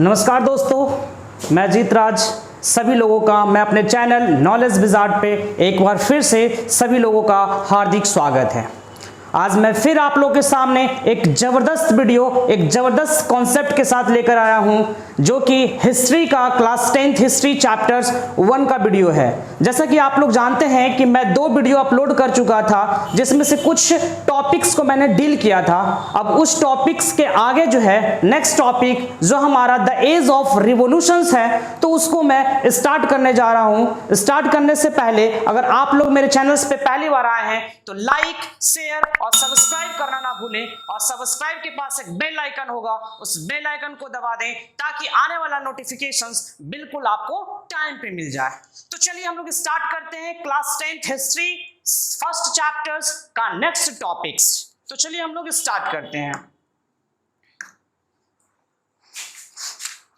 नमस्कार दोस्तों, मैं जीत राज सभी लोगों का मैं अपने चैनल नॉलेज विजार्ड पे एक बार फिर से सभी लोगों का हार्दिक स्वागत है। आज मैं फिर आप लोगों के सामने एक ज़बरदस्त वीडियो, एक ज़बरदस्त कॉन्सेप्ट के साथ लेकर आया हूं, जो कि हिस्ट्री का क्लास 10th हिस्ट्री चैप्टर्स 1 का वीडियो है। जैसा कि आप लोग जानते हैं कि मैं 2 वीडियो अपलोड कर चुका था, जिसमें से कुछ टॉपिक्स को मैंने डील किया था। अब उस टॉपिक्स के आगे जो है नेक्स्ट टॉपिक जो हमारा द एज ऑफ रिवॉल्यूशंस है, तो उसको मैं स्टार्ट करने जा रहा हूं। स्टार्ट करने से पहले अगर आप लोग मेरे चैनल्स पे पहली बार आए हैं तो लाइक, शेयर और सब्सक्राइब करना ना भूलें, और सब्सक्राइब के पास एक बेल आइकन होगा, उस बेल आइकन को दबा दें ताकि आने वाला नोटिफिकेशंस बिल्कुल आपको टाइम पे मिल जाए। तो चलिए हम लोग स्टार्ट करते हैं class 10th history first chapters का नेक्स्ट टॉपिक्स। तो चलिए हम लोग स्टार्ट करते हैं।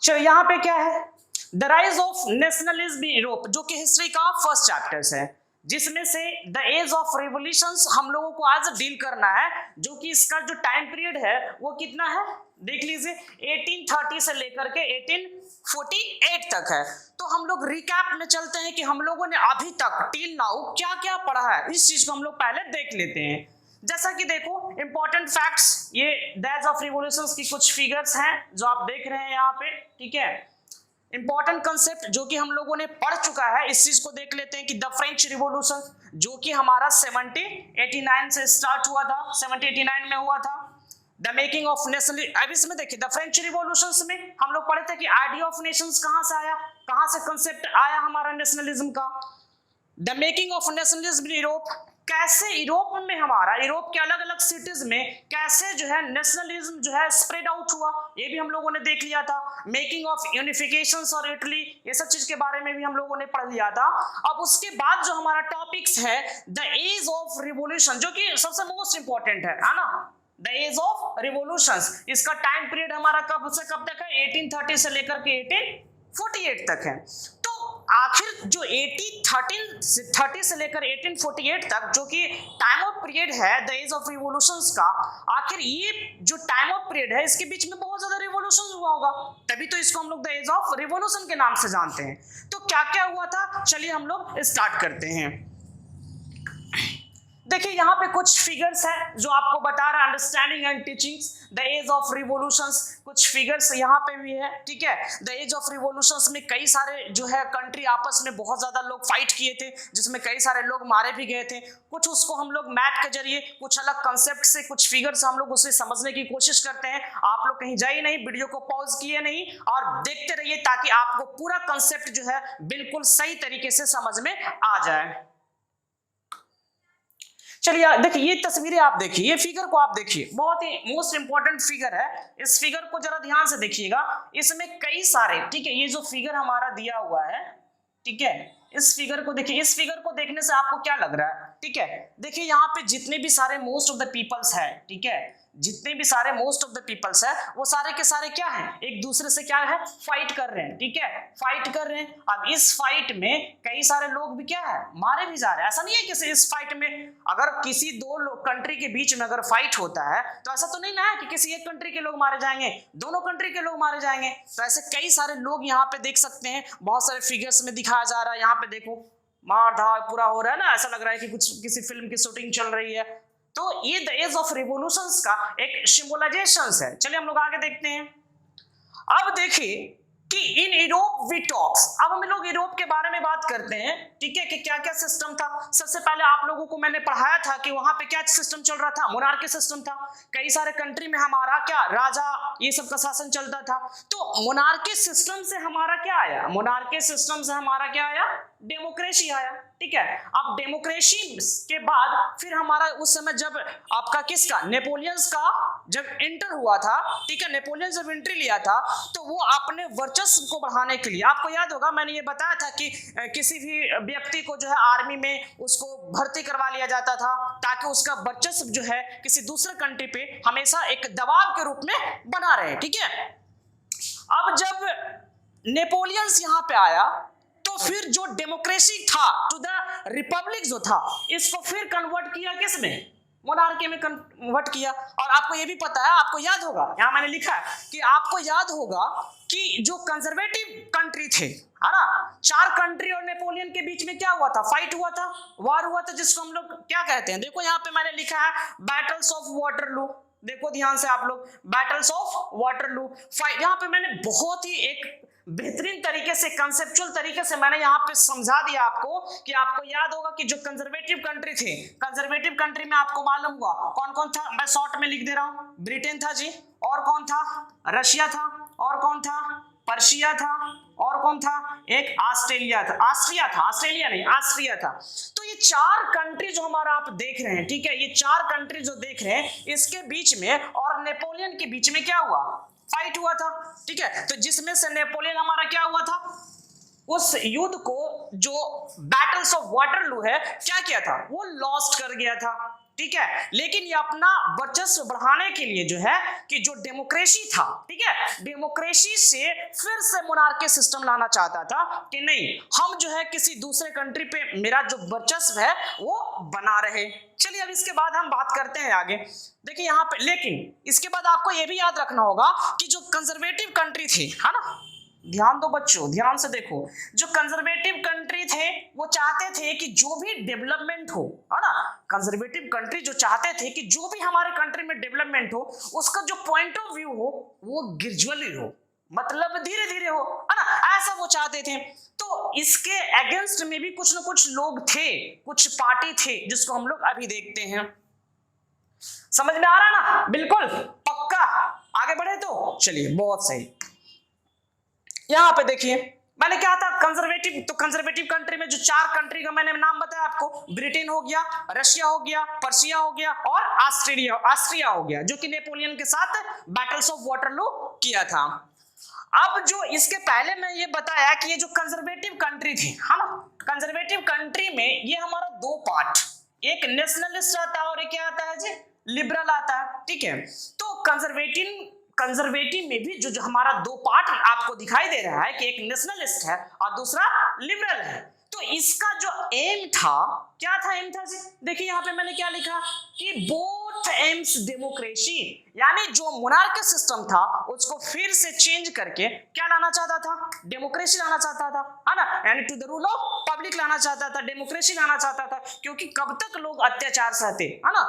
चलिए यहां पे क्या है, the rise of nationalism in Europe, जो कि हिस्ट्री का फर्स्ट चैप्टर्स है, जिसमें से द एज ऑफ रिवॉल्यूशंस हम लोगों को आज डील करना है, जो कि इसका जो टाइम पीरियड है वो कितना है देख लीजिए, 1830 से लेकर के 1848 तक है। तो हम लोग रिकैप में चलते हैं कि हम लोगों ने अभी तक टिल नाउ क्या क्या पढ़ा है, इस चीज को हम लोग पहले देख लेते हैं। जैसा कि देखो इंपॉर्टेंट फैक्ट्स, ये द एज ऑफ रिवॉल्यूशंस की कुछ फिगर्स हैं जो आप देख रहे हैं यहाँ पे, ठीक है। इंपॉर्टेंट कंसेप्ट जो कि हम लोगों ने पढ़ चुका है, इस चीज को देख लेते हैं कि द फ्रेंच रिवॉल्यूशन जो कि हमारा 1789 से स्टार्ट हुआ था, 1789 में हुआ था। द मेकिंग ऑफ नेशनल, अब इसमें देखिए द फ्रेंच रिवॉल्यूशंस में हम लोग पढ़े थे कि आइडिया ऑफ नेशंस कहां से आया, कहां से कंसेप्ट आया हमारा नेशनलिज्म का। The making of nationalism in Europe, कैसे यूरोप में हमारा यूरोप के अलग अलग सिटीज में कैसे जो है नेशनलिज्म जो है स्प्रेड आउट हुआ, ये भी हम लोगों ने देख लिया था। मेकिंग ऑफ यूनिफिकेशंस और इटली, ये सब चीज के बारे में भी हम लोगों ने पढ़ लिया था। अब उसके बाद जो हमारा टॉपिक्स है द एज ऑफ रिवॉल्यूशन, जो कि सबसे मोस्ट इंपॉर्टेंट है ना, द एज ऑफ रिवॉल्यूशंस। इसका टाइम पीरियड हमारा कब से कब तक है, 1830 से लेकर के 1848 तक है। आखिर जो 1830 से लेकर 1848 तक जो कि टाइम ऑफ पीरियड है द एज ऑफ रिवॉल्यूशंस का, आखिर ये जो टाइम ऑफ पीरियड है इसके बीच में बहुत ज्यादा रिवॉल्यूशन हुआ होगा, तभी तो इसको हम लोग द एज ऑफ रिवॉल्यूशन के नाम से जानते हैं। तो क्या क्या हुआ था, चलिए हम लोग स्टार्ट करते हैं। देखिए यहाँ पे कुछ फिगर्स हैं जो आपको बता रहा है understanding and teachings the age of revolutions. कुछ फिगर्स यहाँ पे भी है, ठीक है। द एज ऑफ रिवॉल्यूशंस में कई सारे जो है कंट्री आपस में बहुत ज्यादा लोग फाइट किए थे, जिसमें कई सारे लोग मारे भी गए थे। कुछ उसको हम लोग मैथ के जरिए कुछ अलग कंसेप्ट से कुछ फिगर्स हम लोग उसे समझने की कोशिश करते हैं। आप लोग कहीं जाइए नहीं, वीडियो को पॉज किए नहीं और देखते रहिए ताकि आपको पूरा कंसेप्ट जो है बिल्कुल सही तरीके से समझ में आ जाए। चलिए देखिए ये तस्वीरें आप देखिए, ये फिगर को आप देखिए, बहुत ही मोस्ट इंपॉर्टेंट फिगर है। इस फिगर को जरा ध्यान से देखिएगा, इसमें कई सारे, ठीक है, ये जो फिगर हमारा दिया हुआ है, ठीक है, इस फिगर को देखिए। इस फिगर को देखने से आपको क्या लग रहा है, ठीक है, देखिए यहाँ पे जितने भी सारे मोस्ट ऑफ द पीपल्स है, ठीक है, जितने भी सारे मोस्ट ऑफ द पीपल्स है वो सारे के सारे क्या है, एक दूसरे से क्या है, फाइट कर रहे हैं, ठीक है, फाइट कर रहे हैं। अब इस फाइट में कई सारे लोग भी क्या है, मारे भी जा रहे हैं। ऐसा नहीं है कि इस फाइट में अगर किसी दो कंट्री के बीच में अगर फाइट होता है तो ऐसा तो नहीं ना है कि किसी एक कंट्री के लोग मारे जाएंगे, दोनों कंट्री के लोग मारे जाएंगे। तो ऐसे कई सारे लोग यहाँ पे देख सकते हैं, बहुत सारे फिगर्स में दिखाया जा रहा है। यहाँ पे देखो मार धाड़ पूरा हो रहा है ना, ऐसा लग रहा है कि कुछ किसी फिल्म की शूटिंग चल रही है। तो ये द एज ऑफ रिवॉल्यूशंस का एक सिंबलाइजेशंस है। चलिए हम लोग आगे देखते हैं। अब देखिए कि इन यूरोप वी टॉक्स, अब हम लोग यूरोप के बारे में बात करते हैं, ठीक है, कि क्या क्या सिस्टम था। सबसे पहले आप लोगों को मैंने पढ़ाया था कि वहां पे क्या सिस्टम चल रहा था, मोनार्की सिस्टम था। कई सारे कंट्री में हमारा क्या राजा ये सब का शासन चलता था। तो मोनार्की सिस्टम से हमारा क्या आया, मोनार्की सिस्टम से हमारा क्या आया, डेमोक्रेसी आया, ठीक है। अब डेमोक्रेसी के बाद फिर हमारा उस समय जब आपका किसका, नेपोलियंस का जब एंटर हुआ था, ठीक है, नेपोलियन जब एंट्री लिया था तो वो अपने वर्चस्व को बढ़ाने के लिए, आपको याद होगा मैंने ये बताया था कि किसी भी व्यक्ति को जो है आर्मी में उसको भर्ती करवा लिया जाता था ताकि उसका वर्चस्व जो है किसी दूसरे कंट्री पे हमेशा एक दबाव के रूप में बना रहे, ठीक है। अब जब नेपोलियंस यहाँ पे आया तो फिर जो डेमोक्रेसी था टू द रिपब्लिक जो था, इसको फिर कन्वर्ट किया किसमें, मोनार्की में कन्वर्ट किया। और आपको ये भी पता है, आपको याद होगा, यहाँ मैंने लिखा है कि आपको याद होगा कि जो कंजर्वेटिव कंट्री थे, है ना, 4 कंट्री और नेपोलियन के बीच में क्या हुआ था, फाइट हुआ था, वार हुआ था, जिसको हम लोग क्या कहते हैं, देखो यहाँ पे मैंने लिखा है बैटल्स ऑफ वाटरलू। देखो ध्यान से आप लोग, बैटल्स ऑफ वाटरलू फाइट। यहाँ पे मैंने बहुत ही एक बेहतरीन तरीके से, कंसेप्चुअल तरीके से मैंने यहाँ पे समझा दिया आपको कि आपको याद होगा कि जो कंजर्वेटिव कंट्री थे, कंजर्वेटिव कंट्री में आपको मालूम हुआ कौन कौन था, मैं शॉर्ट में लिख दे रहा हूँ। ब्रिटेन था जी, और कौन था, रशिया था, और कौन था, पर्शिया था, और कौन था, एक ऑस्ट्रेलिया था, ऑस्ट्रिया था, ऑस्ट्रेलिया नहीं, ऑस्ट्रिया था। तो ये 4 कंट्री जो हमारा आप देख रहे हैं, ठीक है, ये 4 कंट्री जो देख रहे हैं, इसके बीच में और नेपोलियन के बीच में क्या हुआ, फाइट हुआ था, ठीक है। तो जिसमें से नेपोलियन हमारा क्या हुआ था, उस युद्ध को, जो बैटल्स ऑफ वाटरलू है, क्या किया था, वो लॉस्ट कर गया था, ठीक है। लेकिन ये अपना वर्चस्व बढ़ाने के लिए जो है कि जो डेमोक्रेसी था, ठीक है, डेमोक्रेसी से फिर से मोनार्की सिस्टम लाना चाहता था कि नहीं, हम जो है किसी दूसरे कंट्री पे मेरा जो वर्चस्व है वो बना रहे। चलिए अब इसके बाद हम बात करते हैं आगे। देखिए यहाँ पे, लेकिन इसके बाद आपको ये भी याद रखना होगा कि जो कंजर्वेटिव कंट्री थी, है ना, ध्यान दो बच्चों, ध्यान से देखो, जो कंजर्वेटिव कंट्री थे वो चाहते थे कि जो भी डेवलपमेंट हो, है ना, कंजर्वेटिव कंट्री जो चाहते थे कि जो भी हमारे कंट्री में डेवलपमेंट हो, उसका जो पॉइंट ऑफ व्यू हो वो ग्रेजुअली हो, मतलब धीरे धीरे हो, है ना, ऐसा वो चाहते थे। तो इसके अगेंस्ट में भी कुछ ना कुछ लोग थे, कुछ पार्टी थे, जिसको हम लोग अभी देखते हैं। समझ में आ रहा ना, बिल्कुल पक्का, आगे बढ़े तो चलिए, बहुत सही। यहां पे देखिए मैंने क्या था, कंजर्वेटिव, तो कंजर्वेटिव कंट्री में जो 4 कंट्री का मैंने नाम बताया आपको, ब्रिटेन हो गया, रशिया हो गया, पर्शिया हो गया, और ऑस्ट्रिया हो गया, जो कि नेपोलियन के साथ बैटल्स ऑफ वाटरलू किया था। अब जो इसके पहले मैं ये बताया कि ये जो कंजर्वेटिव कंट्री थी, है ना, कंजर्वेटिव कंट्री में ये हमारा 2 पार्ट, एक नेशनलिस्ट आता है और एक क्या आता है जी, लिबरल आता है, ठीक है। तो कंजर्वेटिव में भी जो हमारा 2 पार्ट आपको दिखाई दे रहा है कि एक नेशनलिस्ट है और दूसरा लिबरल है। तो इसका जो एम था, क्या था एम था जी, देखिए यहाँ पे मैंने क्या लिखा कि बोथ एम्स डेमोक्रेसी, यानी जो मोनार्की सिस्टम था उसको फिर से चेंज करके क्या लाना चाहता था, डेमोक्रेसी लाना चाहता था, है ना, यानी to the rule of public लाना चाहता था, डेमोक्रेसी लाना चाहता था, क्योंकि कब तक लोग अत्याचार सहते, है ना।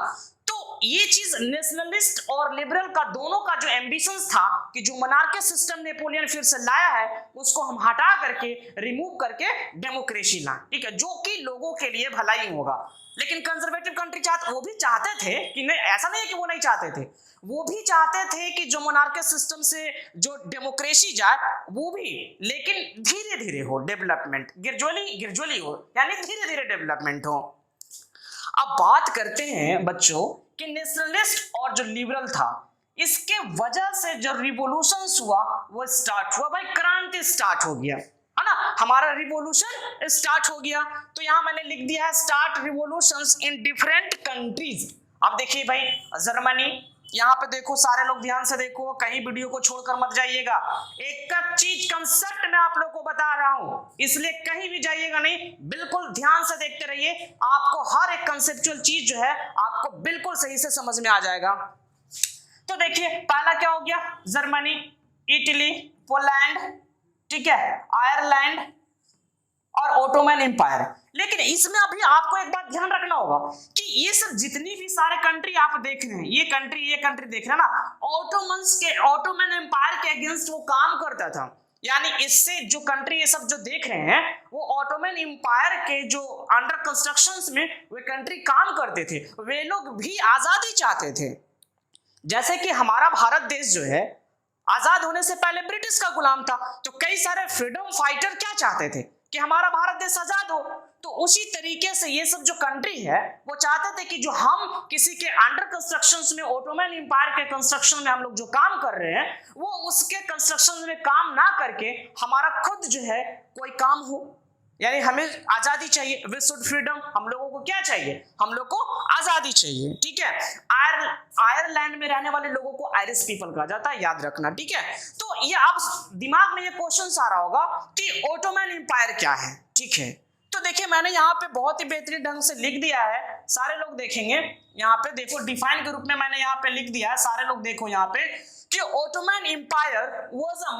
तो ये चीज नेशनलिस्ट और लिबरल का दोनों का जो एम्बिशंस था कि जो मोनार्की सिस्टम नेपोलियन फिर से लाया है उसको हम हटा करके, रिमूव करके डेमोक्रेसी ला, ठीक है, जो कि लोगों के लिए भलाई होगा। लेकिन कंजर्वेटिव कंट्री वो भी चाहते थे कि नहीं, ऐसा नहीं है कि वो नहीं चाहते थे, वो भी चाहते थे कि जो मोनार्की सिस्टम से जो डेमोक्रेसी जाए वो भी, लेकिन धीरे धीरे हो डेवलपमेंट, ग्रेजुअली हो, यानी धीरे धीरे डेवलपमेंट हो। अब बात करते हैं बच्चों कि नेशनलिस्ट और जो लिबरल था, इसके वजह से जो रिवॉल्यूशन हुआ वो स्टार्ट हुआ, भाई क्रांति स्टार्ट हो गया, है ना, हमारा रिवॉल्यूशन स्टार्ट हो गया। तो यहां मैंने लिख दिया है start revolutions in different countries. अब देखिए भाई, जर्मनी, यहाँ पे देखो सारे लोग ध्यान से देखो, कहीं वीडियो को छोड़कर मत जाइएगा, एक चीज कंसेप्ट मैं आप लोगों को बता रहा हूं, इसलिए कहीं भी जाइएगा नहीं, बिल्कुल ध्यान से देखते रहिए, आपको हर एक कंसेप्चुअल चीज जो है आपको बिल्कुल सही से समझ में आ जाएगा। तो देखिए पहला क्या हो गया, जर्मनी, इटली, पोलैंड, ठीक है, आयरलैंड और ओटोमन एम्पायर। लेकिन इसमें अभी आपको एक बात ध्यान रखना होगा कि ये सब जितनी भी सारे कंट्री आप देख रहे हैं, ये कंट्री देख रहे हैं ना, ओटोमन एम्पायर के अगेंस्ट वो काम करता था, यानी इससे जो कंट्री ये सब जो देख रहे हैं वो ऑटोमन एम्पायर के जो अंडर कंस्ट्रक्शंस में वे कंट्री काम करते थे, वे लोग भी आजादी चाहते थे। जैसे कि हमारा भारत देश जो है आजाद होने से पहले ब्रिटिश का गुलाम था, तो कई सारे फ्रीडम फाइटर क्या चाहते थे कि हमारा भारत देश आजाद हो। तो उसी तरीके से ये सब जो कंट्री है वो चाहते थे कि जो हम किसी के अंडर कंस्ट्रक्शंस में, ऑटोमन एम्पायर के कंस्ट्रक्शन में हम लोग जो काम कर रहे हैं वो उसके कंस्ट्रक्शन में काम ना करके हमारा खुद जो है कोई काम हो, यानी हमें आजादी चाहिए, वी शुड फ्रीडम, हम लोगों को क्या चाहिए, हम लोग को आजादी चाहिए, ठीक है। आयरलैंड में रहने वाले लोगों को आयरिश पीपल कहा जाता है, याद रखना, ठीक है। तो ये आप दिमाग में ये क्वेश्चन आ रहा होगा कि ऑटोमन एम्पायर क्या है, ठीक है। तो देखिए मैंने यहाँ पे बहुत ही बेहतरीन ढंग से लिख दिया है सारे लोग देखेंगे यहाँ पे, देखो डिफाइन के रूप में मैंने यहाँ पे लिख दिया है, सारे लोग देखो यहाँ पे कि Ottoman Empire was a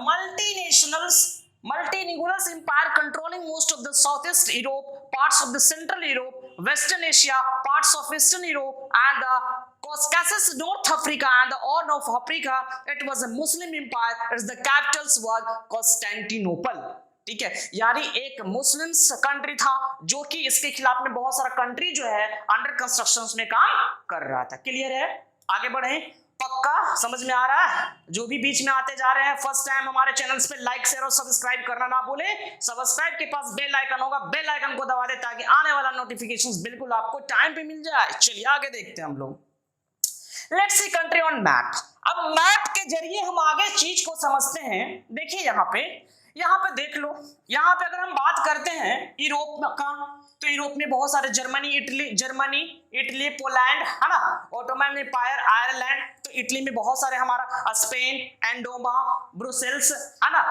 multilingual empire controlling most of the southeast Europe, parts of the central Europe, western Asia, parts of eastern Europe and the Caucasus, North Africa and the Horn of Africa. It was a Muslim empire. Its the capitals were Constantinople. ठीक है, यानी एक Muslim country था जो कि इसके खिलाफ में बहुत सारा कंट्री जो है अंडर कंस्ट्रक्शन में काम कर रहा था। क्लियर है, आगे बढ़े, पक्का समझ में आ रहा है? जो भी बीच में आते जा रहे हैं फर्स्ट टाइम हमारे चैनल्स पे लाइक शेयर और सब्सक्राइब करना ना भूले। सब्सक्राइब के पास बेल आइकन होगा, बेल आइकन को दबा दे ताकि आने वाला नोटिफिकेशंस बिल्कुल आपको टाइम पे मिल जाए। चलिए आगे देखते हैं हम लोग। Let's see country on map. अब मैप के जरिए हम आगे चीज को समझते हैं। देखिए यहाँ पे देख लो, यहाँ पे अगर हम बात करते हैं यूरोप का, तो यूरोप में बहुत सारे जर्मनी, इटली, पोलैंड है ना, ऑटोमन एम्पायर, आयरलैंड, तो इटली में बहुत सारे हमारा स्पेन, एंडोमा, ब्रुसेल्स है ना,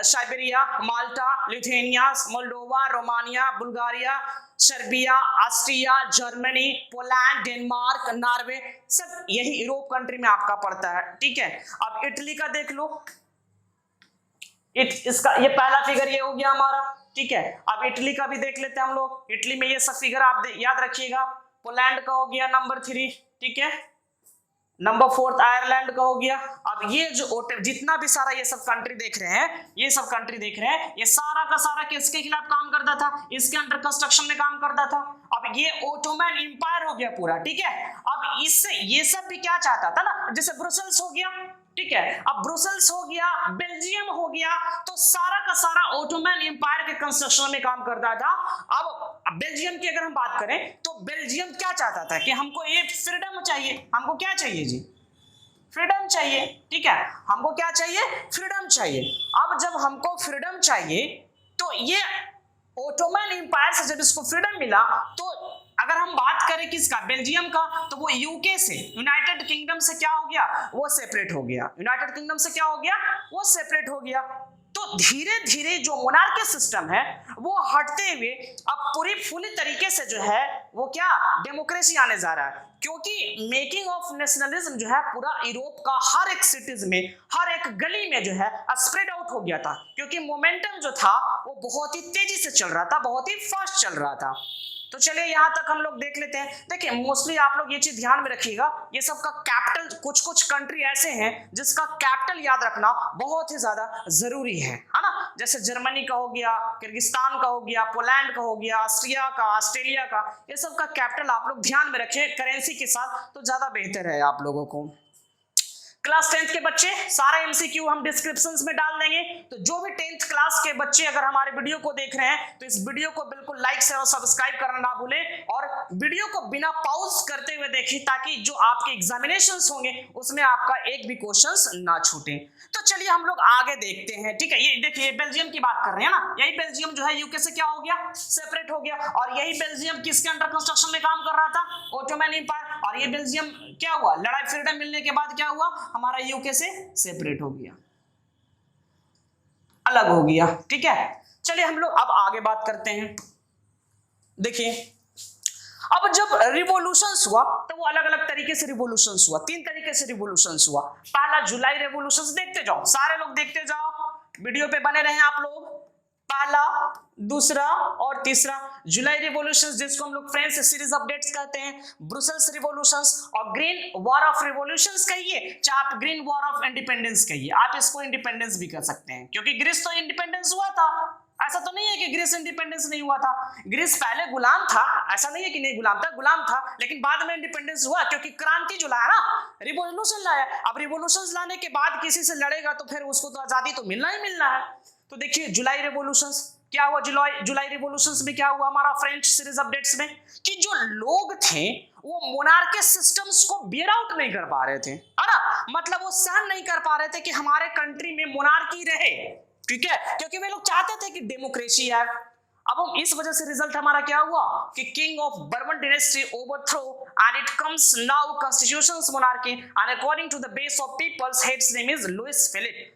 Siberia, Malta, Lithuania, Moldova, Romania, Bulgaria, Serbia, Austria, Germany, Poland, Denmark, Norway, सब यही यूरोप कंट्री में आपका पड़ता है। ठीक है, अब इटली का देख लो, इसका ये पहला फिगर ये हो गया हमारा। ठीक है, अब इटली का भी देख लेते हैं हम लोग। इटली में ये सब फिगर आप याद रखिएगा। पोलैंड का हो गया नंबर 3, ठीक है, नंबर 4 आयरलैंड का हो गया। अब ये जो जितना भी सारा ये सब कंट्री देख रहे हैं, ये सब कंट्री देख रहे हैं, ये सारा का सारा किसके खिलाफ काम करता था? इसके अंडर कंस्ट्रक्शन में काम करता था। अब ये ऑटोमन एम्पायर हो गया पूरा। ठीक है, अब इससे ये सब भी क्या चाहता था ना, जैसे ब्रुसेल्स हो गया, ठीक है, अब ब्रुसेल्स हो गया, बेल्जियम हो गया, तो सारा का सारा ऑटोमन एम्पायर के कंस्ट्रक्शन में काम करता था। अब बेल्जियम की अगर हम बात करें तो बेल्जियम क्या चाहता था कि हमको ये फ्रीडम चाहिए। हमको क्या चाहिए जी? फ्रीडम चाहिए। ठीक है, हमको क्या चाहिए? फ्रीडम चाहिए। अब जब हमको फ्रीडम चाहिए तो ये ऑटोमन एम्पायर से जब इसको फ्रीडम मिला, तो अगर हम बात करें किसका? बेल्जियम का, तो वो यूके से, यूनाइटेड किंगडम से क्या हो गया? वो सेपरेट हो गया। यूनाइटेड किंगडम से क्या हो गया? वो सेपरेट हो गया। तो धीरे धीरे जो मोनार्की सिस्टम है वो हटते हुए अब पूरी फुली तरीके से जो है वो क्या डेमोक्रेसी आने जा रहा है, क्योंकि मेकिंग ऑफ नेशनलिज्म जो है पूरा यूरोप का हर एक सिटीज में, हर एक गली में जो है स्प्रेड आउट हो गया था, क्योंकि मोमेंटम जो था वो बहुत ही तेजी से चल रहा था, बहुत ही फास्ट चल रहा था। तो चलिए यहां तक हम लोग देख लेते हैं। देखिए मोस्टली आप लोग ये चीज ध्यान में रखिएगा, ये सब का कैपिटल, कुछ कंट्री ऐसे हैं जिसका कैपिटल याद रखना बहुत ही ज्यादा जरूरी है ना। जैसे जर्मनी का हो गया, किर्गिस्तान का हो गया, पोलैंड का हो गया, ऑस्ट्रिया का, ऑस्ट्रेलिया का, ये सब का कैपिटल आप लोग ध्यान में रखें करेंसी के साथ, तो ज्यादा बेहतर है आप लोगों को। क्लास 10th के बच्चे सारा एमसीक्यू हम डिस्क्रिप्शंस में डाल देंगे, तो जो भी 10th क्लास के बच्चे अगर हमारे वीडियो को देख रहे हैं तो इस वीडियो को बिल्कुल लाइक शेयर और सब्सक्राइब करना ना भूलें, और वीडियो को बिना पॉज करते हुए देखें ताकि जो आपके एग्जामिनेशंस होंगे उसमें आपका एक भी क्वेश्चंस ना छूटे। तो चलिए हम लोग आगे देखते हैं। ठीक है, ये देखिए बेल्जियम की बात कर रहे हैं ना, यही बेल्जियम जो है यूके से क्या हो गया? सेपरेट हो गया। और यही बेल्जियम किसके अंडर कंस्ट्रक्शन में काम कर रहा था? Ottoman Empire. और ये बेल्जियम क्या हुआ? लड़ाई फ्रीडम मिलने के बाद क्या हुआ? हमारा यूके से सेपरेट हो गया, अलग हो गया। ठीक है, चलिए हम लोग अब आगे बात करते हैं। देखिए अब जब रिवॉल्यूशंस हुआ तो वो अलग अलग तरीके से रिवॉल्यूशंस हुआ, 3 तरीके से रिवॉल्यूशंस हुआ। पहला जुलाई रिवॉल्यूशंस, देखते जाओ सारे लोग देखते जाओ, वीडियो पे बने रहे आप लोग। पहला, दूसरा और तीसरा जुलाई रिवॉल्यूशंस, जिसको हम लोग फ्रेंच सीरीज अपडेट्स कहते हैं, ब्रुसेल्स रिवॉल्यूशंस और ग्रीन वॉर ऑफ रिवॉल्यूशंस कहिए, चाहे आप ग्रीन वॉर ऑफ इंडिपेंडेंस कहिए, आप इसको इंडिपेंडेंस भी कर सकते हैं, क्योंकि ग्रीस तो इंडिपेंडेंस हुआ था। ऐसा तो नहीं है कि ग्रीस इंडिपेंडेंस नहीं हुआ था, ग्रीस पहले गुलाम था, ऐसा नहीं है कि नहीं गुलाम था, गुलाम था, लेकिन बाद में इंडिपेंडेंस हुआ, क्योंकि क्रांति जो लाया ना, रिवॉल्यूशन लाया। अब रिवॉल्यूशंस लाने के बाद किसी से लड़ेगा तो फिर उसको तो आजादी तो मिलना ही मिलना है। तो देखिए जुलाई रिवॉल्यूशंस क्या हुआ, जुलाई रिवॉल्यूशंस में क्या हुआ हमारा फ्रेंच सीरीज अपडेट्स में, कि जो लोग थे वो मोनार्की सिस्टम्स को बियर आउट नहीं कर पा रहे थे, है ना, मतलब वो सहन नहीं कर पा रहे थे कि हमारे कंट्री में मोनार्की रहे। ठीक है, क्योंकि वे लोग चाहते थे कि डेमोक्रेसी है। अब हम इस वजह से रिजल्ट हमारा क्या हुआ कि king of Bourbon dynasty overthrow and it comes now constitutions monarchy and according to the base of people's heads name is Louis Philippe.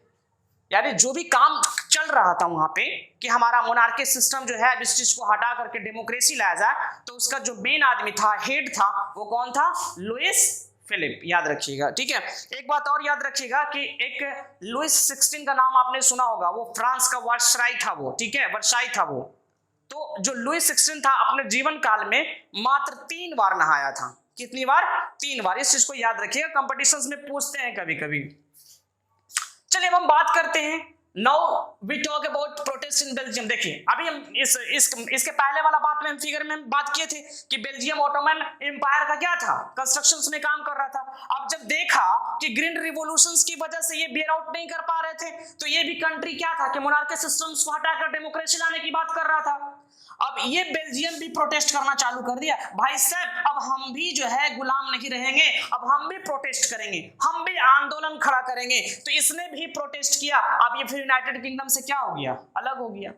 यानी जो भी काम चल रहा था वहां पे कि हमारा मोनार्की सिस्टम जो है इस चीज को हटा करके डेमोक्रेसी लाया जाए, तो उसका जो मेन आदमी था, हेड था, वो कौन था? लुइस फिलिप, याद रखिएगा। ठीक है, एक बात और याद रखिएगा कि एक लुइस 16 का नाम आपने सुना होगा, वो फ्रांस का वर्साई था वो, ठीक है, वर्साई था वो। तो जो लुइस 16 था अपने जीवन काल में मात्र 3 बार नहाया था। कितनी बार? 3 बार। इस चीज को याद रखिएगा, कंपटीशंस में पूछते हैं कभी कभी। चलिए अब हम बात करते हैं, now we talk about protest in Belgium. देखिए अभी हम इसके पहले वाला बात में हम फिगर में हम बात किए थे कि बेल्जियम ऑटोमन एम्पायर का क्या था, कंस्ट्रक्शंस में काम कर रहा था। अब जब देखा कि ग्रीन रिवॉल्यूशंस की वजह से ये बेयर आउट नहीं कर पा रहे थे, तो ये भी कंट्री क्या था कि मोनार्की सिस्टम्स को हटाकर डेमोक्रेसी लाने की बात कर रहा था। अब ये बेल्जियम भी प्रोटेस्ट करना चालू कर दिया, भाई साहब अब हम भी जो है गुलाम नहीं रहेंगे, अब हम भी प्रोटेस्ट करेंगे, हम भी आंदोलन खड़ा करेंगे। तो इसने भी प्रोटेस्ट किया। अब ये फिर यूनाइटेड किंगडम से क्या हो गया? अलग हो गया।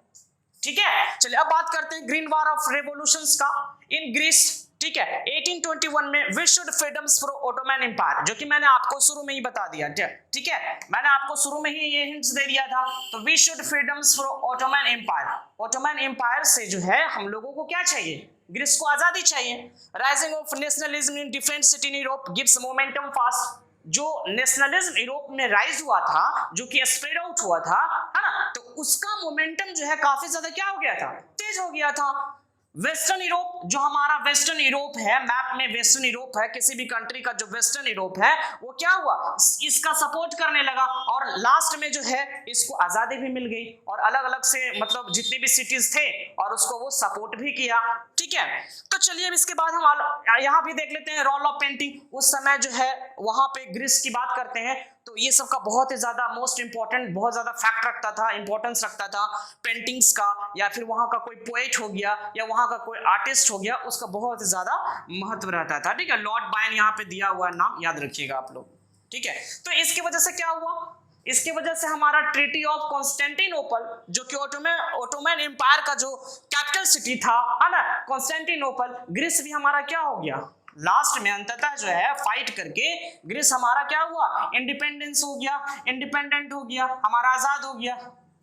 ठीक है, चलिए अब बात करते हैं ग्रीन वॉर ऑफ रेवोल्यूशंस का इन ग्रीस। ठीक है, 1821 में we should freedoms for Ottoman Empire, जो कि मैंने आपको शुरू में ही बता दिया। ठीक है, मैंने आपको शुरू में ही ये हिंट्स दे दिया था। तो we should freedoms for Ottoman Empire, Ottoman Empire से जो है हम लोगों को क्या चाहिए? ग्रीस को आजादी चाहिए। Rising of nationalism in different city in Europe gives momentum fast. जो नेशनलिज्म यूरोप में राइज हुआ था, जो कि स्प्रेड आउट हुआ था, है ना, तो उसका मोमेंटम जो है काफी ज्यादा क्या हो गया था? तेज हो गया था। वेस्टर्न यूरोप, जो हमारा वेस्टर्न यूरोप है, मैप में वेस्टर्न यूरोप है, किसी भी कंट्री का जो वेस्टर्न यूरोप है, वो क्या हुआ? इसका सपोर्ट करने लगा और लास्ट में जो है इसको आजादी भी मिल गई और अलग अलग से मतलब जितने भी सिटीज थे और उसको वो सपोर्ट भी किया। ठीक है, तो चलिए अब इसके बाद हम यहाँ भी देख लेते हैं रोल ऑफ पेंटिंग। उस समय जो है वहां पे ग्रीस की बात करते हैं, तो ये सब का बहुत ही ज्यादा मोस्ट इंपॉर्टेंट, बहुत ज्यादा फैक्ट रखता था, इंपॉर्टेंस रखता था पेंटिंग्स का, या फिर वहां का कोई पोएट हो गया या वहां का कोई आर्टिस्ट हो गया, उसका बहुत ही ज्यादा महत्व रहता था। ठीक है, लॉर्ड बायन यहाँ पे दिया हुआ नाम याद रखिएगा आप लोग। ठीक है, तो इसकी वजह से क्या हुआ? इसकी वजह से हमारा ट्रीटी ऑफ कॉन्स्टेंटिनोपल, जो कि ऑटोमन एम्पायर का जो कैपिटल सिटी था, है ना, कॉन्स्टेंटिनोपल, ग्रीस भी हमारा क्या हो गया? लास्ट में अंततः जो है फाइट करके ग्रीस हमारा क्या हुआ? इंडिपेंडेंस हो गया, इंडिपेंडेंट हो गया, हमारा आजाद हो गया।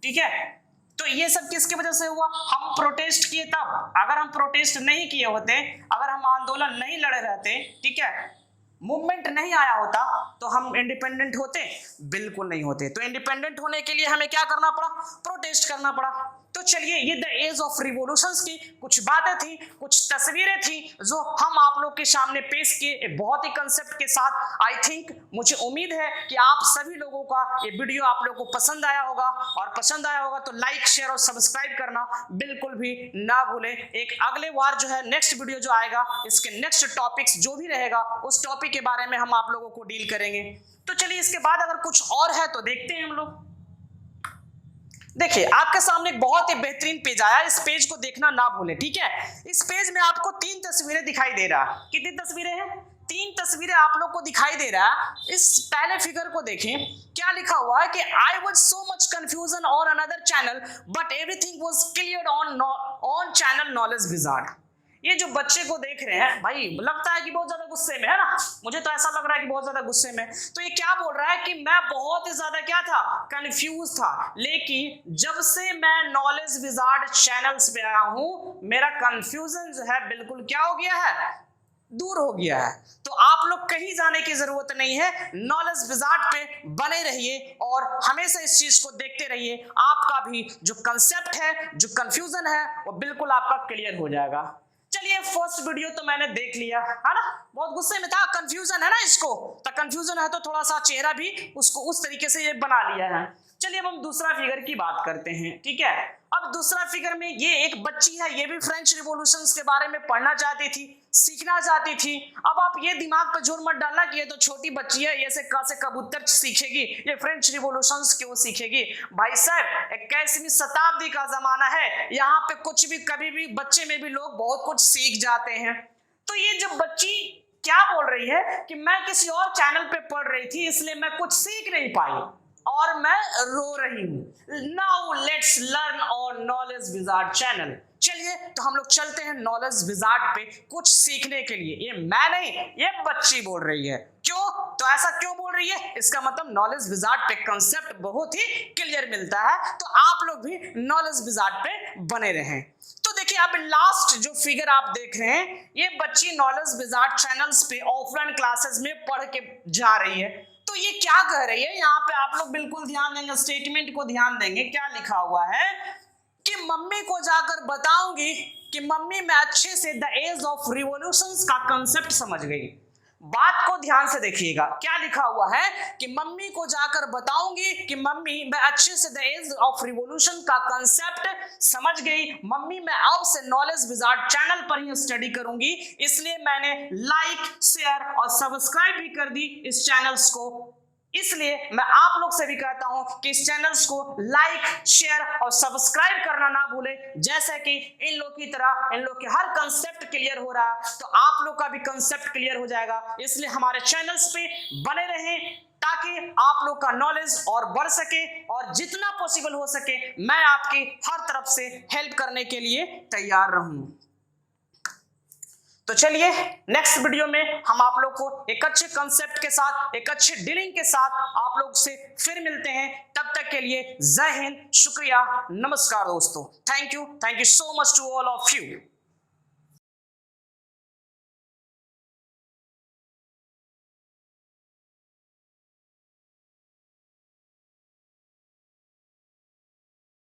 ठीक है, तो ये सब किसकी वजह से हुआ? हम प्रोटेस्ट किए तब। अगर हम प्रोटेस्ट नहीं किए होते, अगर हम आंदोलन नहीं लड़े रहते, ठीक है, मूवमेंट नहीं आया होता, तो हम इंडिपेंडेंट होते? बिल्कुल नहीं होते। तो इंडिपेंडेंट होने के लिए हमें क्या करना पड़ा? प्रोटेस्ट करना पड़ा। तो चलिए ये द एज ऑफ रिवॉल्यूशंस की कुछ बातें थी, कुछ तस्वीरें थी जो हम आप लोग के सामने पेश किए बहुत ही कंसेप्ट के साथ। आई थिंक, मुझे उम्मीद है कि आप सभी लोगों का ये वीडियो आप लोगों को पसंद आया होगा, और पसंद आया होगा तो लाइक, शेयर और सब्सक्राइब करना बिल्कुल भी ना भूलें। एक अगले बार जो है नेक्स्ट वीडियो जो आएगा, इसके नेक्स्ट टॉपिक्स जो भी रहेगा उस टॉपिक के बारे में हम आप लोगों को डील करेंगे। तो चलिए इसके बाद अगर कुछ और है तो देखते हैं हम लोग। देखिए आपके सामने एक बहुत ही बेहतरीन पेज आया, इस पेज को देखना ना भूलें। ठीक है, इस पेज में आपको 3 तस्वीरें दिखाई दे रहा है। कितनी तस्वीरें हैं? 3 तस्वीरें आप लोग को दिखाई दे रहा है। इस पहले फिगर को देखें, क्या लिखा हुआ है कि I was so much confusion on another channel but everything was cleared on channel knowledge wizard. ये जो बच्चे को देख रहे हैं भाई, लगता है कि बहुत ज्यादा गुस्से में है ना, मुझे तो ऐसा लग रहा है कि बहुत ज्यादा गुस्से में। तो ये क्या बोल रहा है कि मैं बहुत ही ज्यादा क्या था? कंफ्यूज था, लेकिन जब से मैं नॉलेज विजार्ड चैनल्स पे आया हूं, मेरा कंफ्यूजन जो है बिल्कुल क्या हो गया है? दूर हो गया है। तो आप लोग कहीं जाने की जरूरत नहीं है, नॉलेज विजार्ड पे बने रहिए और हमेशा इस चीज को देखते रहिए। आपका भी जो कंसेप्ट है, जो कंफ्यूजन है, वो बिल्कुल आपका क्लियर हो जाएगा। चलिए फर्स्ट वीडियो तो मैंने देख लिया है ना, बहुत गुस्से में था, कंफ्यूजन है ना, इसको तो कंफ्यूजन है तो थोड़ा सा चेहरा भी उसको उस तरीके से ये बना लिया है। चलिए अब हम दूसरा फिगर की बात करते हैं। ठीक है, अब दूसरा फिगर में ये एक बच्ची है, ये भी फ्रेंच रिवॉल्यूशंस के बारे में पढ़ना चाहती थी, सीखना चाहती थी। अब आप ये दिमाग पर जोर मत डालना कि ये तो छोटी बच्ची है, ये से कबूतर सीखेगी, ये फ्रेंच रिवॉल्यूशंस क्यों सीखेगी? भाई साहब 21वीं शताब्दी का जमाना है, यहाँ पे कुछ भी कभी भी बच्चे में भी लोग बहुत कुछ सीख जाते हैं। तो ये जब बच्ची क्या बोल रही है कि मैं किसी और चैनल पे पढ़ रही थी इसलिए मैं कुछ सीख नहीं पाई और मैं रो रही हूं। Now let's learn on knowledge wizard channel. चलिए तो हम लोग चलते हैं नॉलेज विजार्ड पे कुछ सीखने के लिए। ये मैं नहीं, ये बच्ची बोल रही है। क्यों क्यों? तो ऐसा क्यों बोल रही है? इसका मतलब नॉलेज विजार्ड पे कंसेप्ट बहुत ही क्लियर मिलता है, तो आप लोग भी नॉलेज विजार्ड पे बने रहें। तो देखिए अब लास्ट जो फिगर आप देख रहे हैं, ये बच्ची नॉलेज विजार्ड चैनल्स पे ऑफलाइन क्लासेस में पढ़ के जा रही है। तो ये क्या कह रही है, यहाँ पे आप लोग बिल्कुल ध्यान देंगे, स्टेटमेंट को ध्यान देंगे। क्या लिखा हुआ है कि मम्मी को जाकर बताऊंगी कि मम्मी मैं अच्छे से द एज ऑफ रिवॉल्यूशंस का कंसेप्ट समझ गई। बात को ध्यान से देखिएगा, क्या लिखा हुआ है कि मम्मी को जाकर बताऊंगी कि मम्मी मैं अच्छे से द एज ऑफ रिवॉल्यूशन का कंसेप्ट समझ गई। मम्मी मैं अब से नॉलेज विजार्ड चैनल पर ही स्टडी करूंगी, इसलिए मैंने लाइक, शेयर और सब्सक्राइब भी कर दी इस चैनल्स को। इसलिए मैं आप लोग से भी कहता हूं कि इस चैनल्स को लाइक, शेयर और सब्सक्राइब करना ना भूले। जैसे कि इन लोग की तरह इन लोग के हर कंसेप्ट क्लियर हो रहा है, तो आप लोग का भी कंसेप्ट क्लियर हो जाएगा। इसलिए हमारे चैनल्स पे बने रहें ताकि आप लोग का नॉलेज और बढ़ सके, और जितना पॉसिबल हो सके मैं आपकी हर तरफ से हेल्प करने के लिए तैयार रहूं। तो चलिए नेक्स्ट वीडियो में हम आप लोग को एक अच्छे कंसेप्ट के साथ, एक अच्छे डीलिंग के साथ आप लोग से फिर मिलते हैं। तब तक के लिए जय हिंद, शुक्रिया, नमस्कार दोस्तों। Thank you so much to all of you.